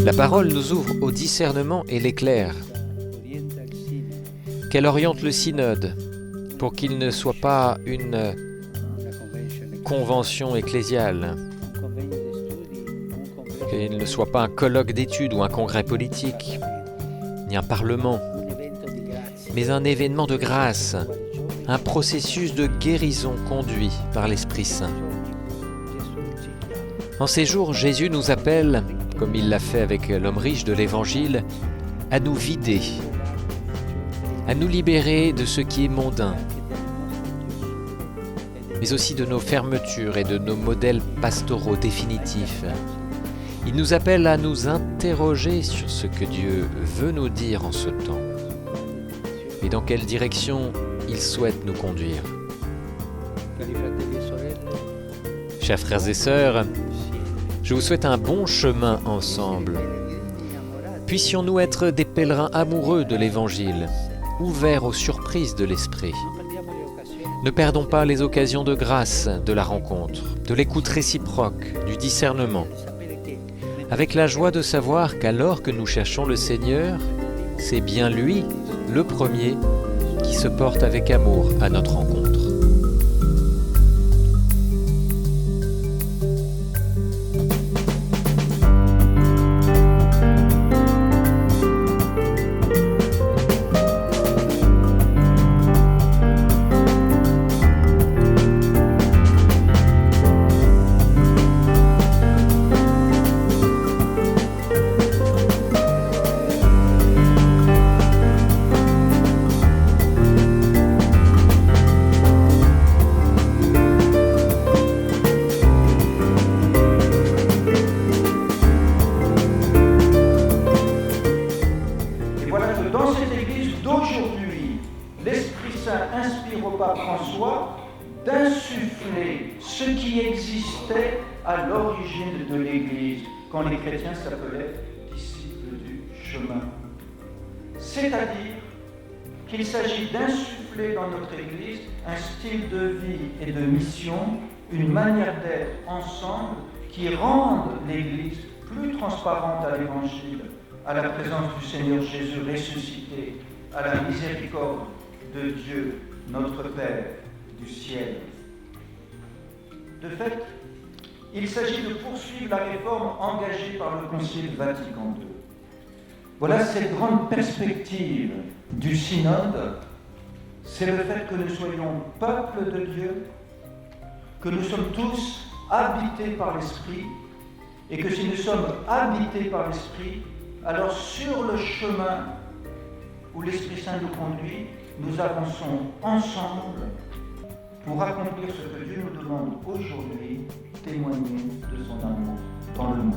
La parole nous ouvre au discernement et l'éclaire, qu'elle oriente le synode pour qu'il ne soit pas une convention ecclésiale, qu'il ne soit pas un colloque d'études ou un congrès politique, ni un parlement, mais un événement de grâce, un processus de guérison conduit par l'Esprit Saint. En ces jours, Jésus nous appelle, comme il l'a fait avec l'homme riche de l'Évangile, à nous vider, à nous libérer de ce qui est mondain, mais aussi de nos fermetures et de nos modèles pastoraux définitifs. Il nous appelle à nous interroger sur ce que Dieu veut nous dire en ce temps et dans quelle direction il souhaite nous conduire. Chers frères et sœurs, je vous souhaite un bon chemin ensemble. Puissions-nous être des pèlerins amoureux de l'Évangile, ouverts aux surprises de l'Esprit. Ne perdons pas les occasions de grâce de la rencontre, de l'écoute réciproque, du discernement, avec la joie de savoir qu'alors que nous cherchons le Seigneur, c'est bien lui, le premier, qui se porte avec amour à notre rencontre. L'Esprit Saint inspire au pape François d'insuffler ce qui existait à l'origine de l'Église, quand les chrétiens s'appelaient disciples du chemin. C'est-à-dire qu'il s'agit d'insuffler dans notre Église un style de vie et de mission, une manière d'être ensemble qui rendent l'Église plus transparente à l'Évangile, à la présence du Seigneur Jésus ressuscité, à la miséricorde de Dieu, notre Père du ciel. De fait, il s'agit de poursuivre la réforme engagée par le Concile Vatican II. Voilà cette grande perspective du synode, c'est le fait que nous soyons peuple de Dieu, que nous sommes tous habités par l'Esprit, et que si nous sommes habités par l'Esprit, alors sur le chemin où l'Esprit Saint nous conduit, nous avançons ensemble pour accomplir ce que Dieu nous demande aujourd'hui, témoigner de son amour dans le monde.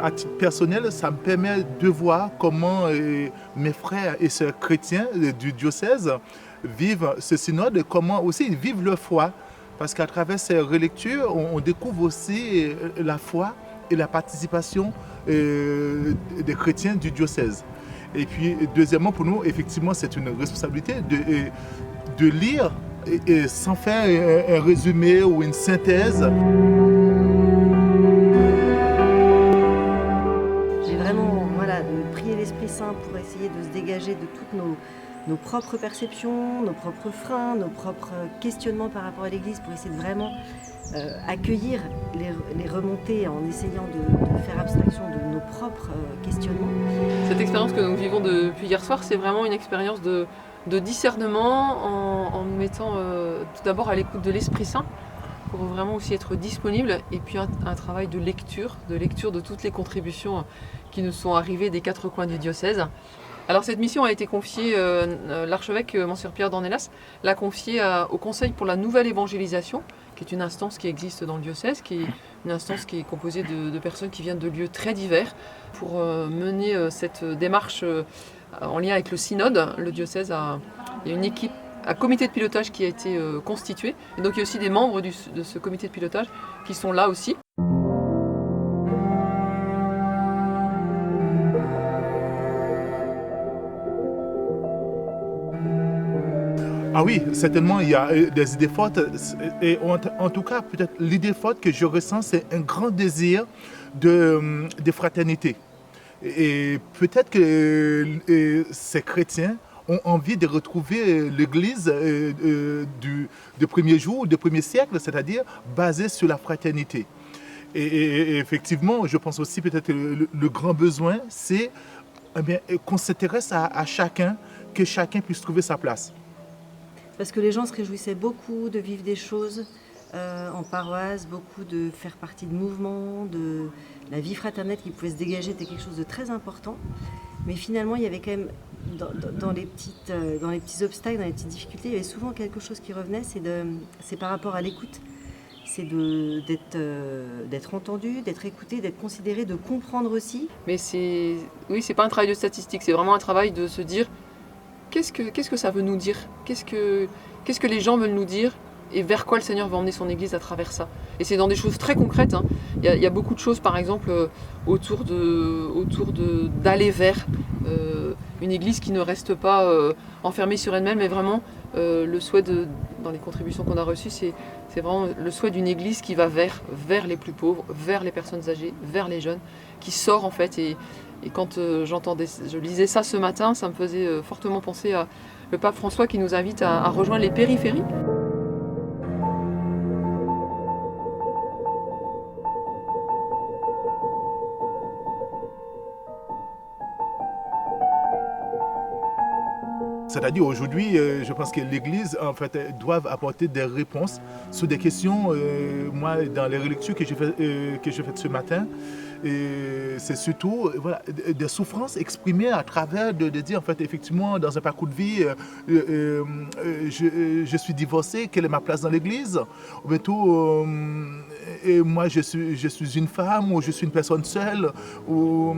À titre personnel, ça me permet de voir comment mes frères et sœurs chrétiens du diocèse vivent ce synode et comment aussi ils vivent leur foi. Parce qu'à travers ces relectures, on découvre aussi la foi et la participation des chrétiens du diocèse. Et puis, deuxièmement, pour nous, effectivement, c'est une responsabilité de lire et sans faire un résumé ou une synthèse. J'ai vraiment de prier l'Esprit Saint pour essayer de se dégager de toutes nos propres perceptions, nos propres freins, nos propres questionnements par rapport à l'Église, pour essayer de vraiment accueillir les remontées en essayant de faire abstraction de nos propres questionnements. Cette expérience que nous vivons depuis hier soir, c'est vraiment une expérience de discernement en nous mettant tout d'abord à l'écoute de l'Esprit Saint pour vraiment aussi être disponible, et puis un travail de lecture de toutes les contributions qui nous sont arrivées des 4 coins du diocèse. Alors cette mission a été confiée, l'archevêque Monseigneur Pierre d'Ornelas l'a confiée au Conseil pour la nouvelle évangélisation, qui est une instance qui existe dans le diocèse, qui est une instance qui est composée de personnes qui viennent de lieux très divers, pour mener cette démarche en lien avec le synode. Le diocèse il y a une équipe, un comité de pilotage qui a été constitué, et donc il y a aussi des membres de ce comité de pilotage qui sont là aussi. Ah oui, certainement, il y a des idées fortes. Et en tout cas, peut-être l'idée forte que je ressens, c'est un grand désir de fraternité. Et peut-être que ces chrétiens ont envie de retrouver l'Église du premier jour, du premier siècle, c'est-à-dire basée sur la fraternité. Et effectivement, je pense aussi peut-être que le grand besoin, c'est qu'on s'intéresse à chacun, que chacun puisse trouver sa place. Parce que les gens se réjouissaient beaucoup de vivre des choses en paroisse, beaucoup de faire partie de mouvements, de la vie fraternelle qui pouvait se dégager, était quelque chose de très important. Mais finalement, il y avait quand même, dans les petits obstacles, dans les petites difficultés, il y avait souvent quelque chose qui revenait, c'est par rapport à l'écoute. C'est d'être entendu, d'être écouté, d'être considéré, de comprendre aussi. Mais c'est pas un travail de statistique, c'est vraiment un travail de se dire qu'est-ce que ça veut nous dire, qu'est-ce que les gens veulent nous dire, et vers quoi le Seigneur va emmener son Église à travers ça. Et c'est dans des choses très concrètes. Hein. Il y a beaucoup de choses, par exemple, autour d'aller vers une Église qui ne reste pas enfermée sur elle-même, mais vraiment le souhait dans les contributions qu'on a reçues, c'est vraiment le souhait d'une Église qui va vers les plus pauvres, vers les personnes âgées, vers les jeunes, qui sort en fait. Et quand je lisais ça ce matin, ça me faisait fortement penser à le pape François qui nous invite à rejoindre les périphéries. C'est-à-dire aujourd'hui, je pense que l'Église en fait doit apporter des réponses sur des questions. Moi, dans les relectures que j'ai faites ce matin, c'est surtout des souffrances exprimées à travers de dire en fait effectivement dans un parcours de vie, je suis divorcé, quelle est ma place dans l'Église? Ou bientôt, moi je suis une femme ou je suis une personne seule, ou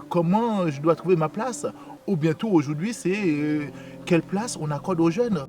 comment je dois trouver ma place? Ou bientôt aujourd'hui, c'est quelle place on accorde aux jeunes.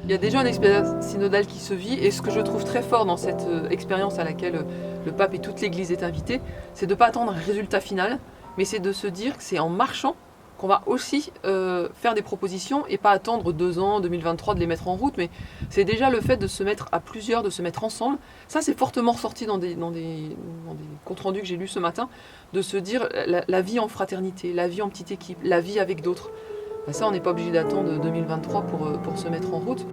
Il y a déjà une expérience synodale qui se vit, et ce que je trouve très fort dans cette expérience à laquelle le pape et toute l'Église est invitée, c'est de ne pas attendre un résultat final, mais c'est de se dire que c'est en marchant qu'on va aussi faire des propositions et pas attendre 2 ans, 2023, de les mettre en route, mais c'est déjà le fait de se mettre à plusieurs, de se mettre ensemble. Ça, c'est fortement ressorti dans des comptes rendus que j'ai lus ce matin, de se dire la vie en fraternité, la vie en petite équipe, la vie avec d'autres. Ça, on n'est pas obligé d'attendre 2023 pour se mettre en route.